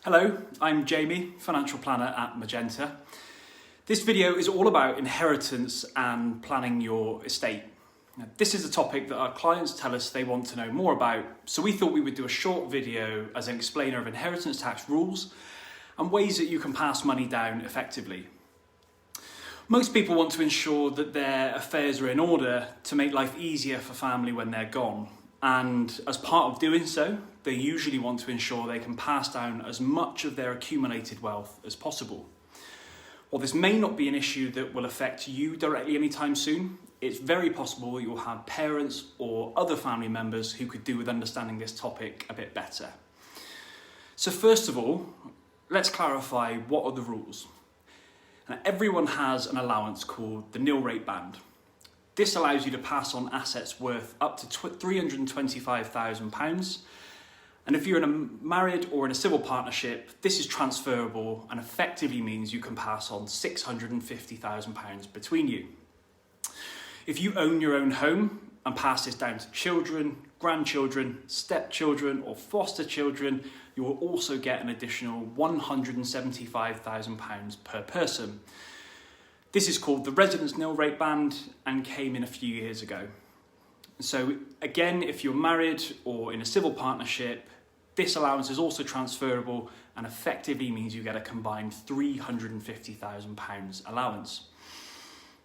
Hello, I'm Jamie, financial planner at Magenta. This video is all about inheritance and planning your estate. Now, this is a topic that our clients tell us they want to know more about, so we thought we would do a short video as an explainer of inheritance tax rules and ways that you can pass money down effectively. Most people want to ensure that their affairs are in order to make life easier for family when they're gone. And as part of doing so, they usually want to ensure they can pass down as much of their accumulated wealth as possible. While this may not be an issue that will affect you directly anytime soon, it's very possible that you'll have parents or other family members who could do with understanding this topic a bit better. So first of all, let's clarify what are the rules. Now, everyone has an allowance called the nil rate band. This allows you to pass on assets worth up to £325,000. And if you're in a married or in a civil partnership, this is transferable and effectively means you can pass on £650,000 between you. If you own your own home and pass this down to children, grandchildren, stepchildren or foster children, you will also get an additional £175,000 per person. This is called the residence nil rate band and came in a few years ago. So again, if you're married or in a civil partnership, this allowance is also transferable and effectively means you get a combined £350,000 allowance.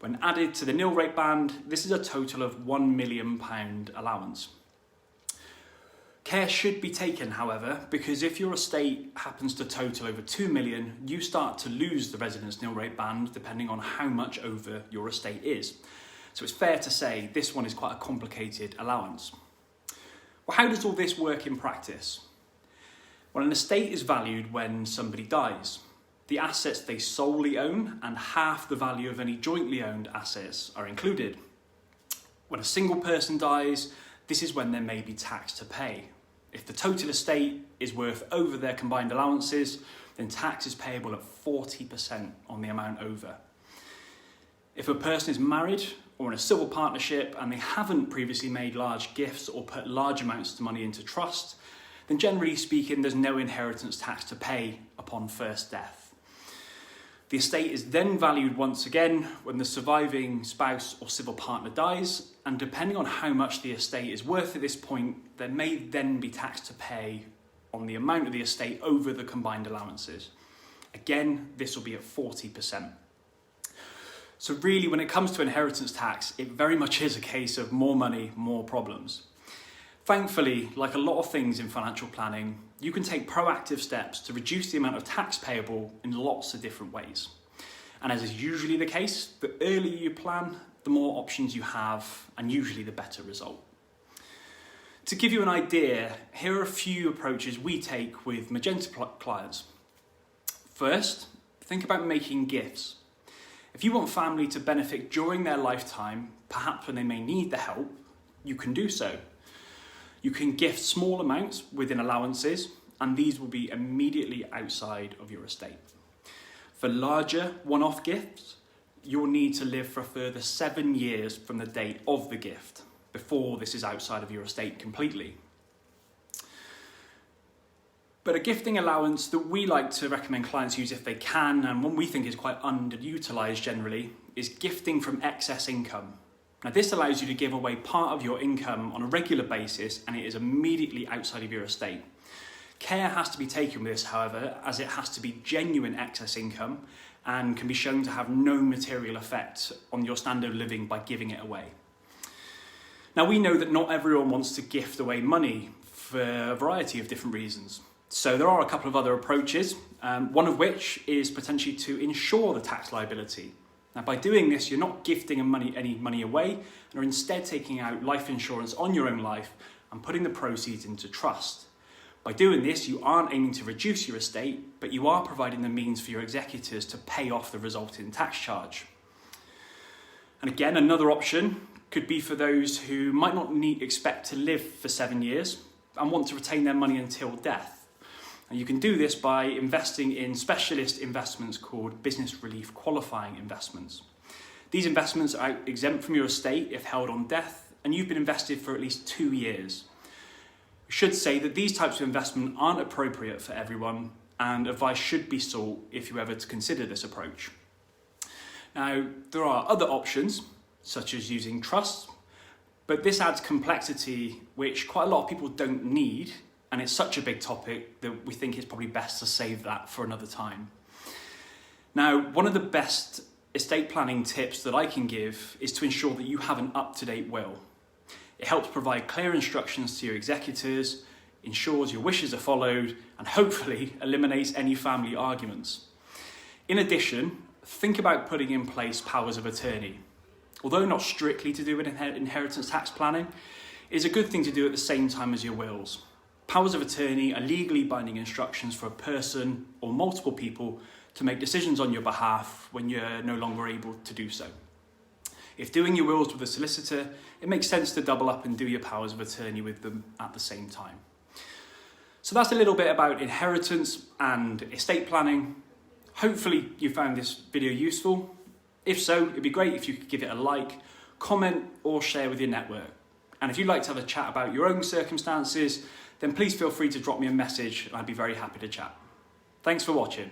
When added to the nil rate band, this is a total of £1 million allowance. Care should be taken, however, because if your estate happens to total over 2 million, you start to lose the residence nil rate band depending on how much over your estate is. So it's fair to say this one is quite a complicated allowance. Well, how does all this work in practice? Well, an estate is valued when somebody dies. The assets they solely own and half the value of any jointly owned assets are included. When a single person dies, this is when there may be tax to pay. If the total estate is worth over their combined allowances, then tax is payable at 40% on the amount over. If a person is married or in a civil partnership and they haven't previously made large gifts or put large amounts of money into trust, then generally speaking, there's no inheritance tax to pay upon first death. The estate is then valued once again when the surviving spouse or civil partner dies, and depending on how much the estate is worth at this point, there may then be tax to pay on the amount of the estate over the combined allowances. Again, this will be at 40%. So really, when it comes to inheritance tax, it very much is a case of more money, more problems. Thankfully, like a lot of things in financial planning, you can take proactive steps to reduce the amount of tax payable in lots of different ways. And as is usually the case, the earlier you plan, the more options you have, and usually the better result. To give you an idea, here are a few approaches we take with Magenta clients. First, think about making gifts. If you want family to benefit during their lifetime, perhaps when they may need the help, you can do so. You can gift small amounts within allowances, and these will be immediately outside of your estate. For larger one-off gifts, you'll need to live for a further 7 years from the date of the gift before this is outside of your estate completely. But a gifting allowance that we like to recommend clients use if they can, and one we think is quite underutilised generally, is gifting from excess income. Now, this allows you to give away part of your income on a regular basis, and it is immediately outside of your estate. Care has to be taken with this, however, as it has to be genuine excess income and can be shown to have no material effect on your standard of living by giving it away. Now, we know that not everyone wants to gift away money for a variety of different reasons. So there are a couple of other approaches, one of which is potentially to insure the tax liability. Now, by doing this, you're not gifting any money away and are instead taking out life insurance on your own life and putting the proceeds into trust. By doing this, you aren't aiming to reduce your estate, but you are providing the means for your executors to pay off the resulting tax charge. And again, another option could be for those who might not expect to live for 7 years and want to retain their money until death. And you can do this by investing in specialist investments called business relief qualifying investments. These investments are exempt from your estate if held on death, and you've been invested for at least 2 years. We should say that these types of investment aren't appropriate for everyone, and advice should be sought if you ever to consider this approach. Now, there are other options, such as using trusts, but this adds complexity which quite a lot of people don't need, and it's such a big topic that we think it's probably best to save that for another time. Now, one of the best estate planning tips that I can give is to ensure that you have an up-to-date will. It helps provide clear instructions to your executors, ensures your wishes are followed, and hopefully eliminates any family arguments. In addition, think about putting in place powers of attorney. Although not strictly to do with inheritance tax planning, it is a good thing to do at the same time as your wills. Powers of attorney are legally binding instructions for a person or multiple people to make decisions on your behalf when you're no longer able to do so. If doing your wills with a solicitor, it makes sense to double up and do your powers of attorney with them at the same time. So that's a little bit about inheritance and estate planning. Hopefully you found this video useful. If so, it'd be great if you could give it a like, comment, or share with your network. And if you'd like to have a chat about your own circumstances, then please feel free to drop me a message and I'd be very happy to chat. Thanks for watching.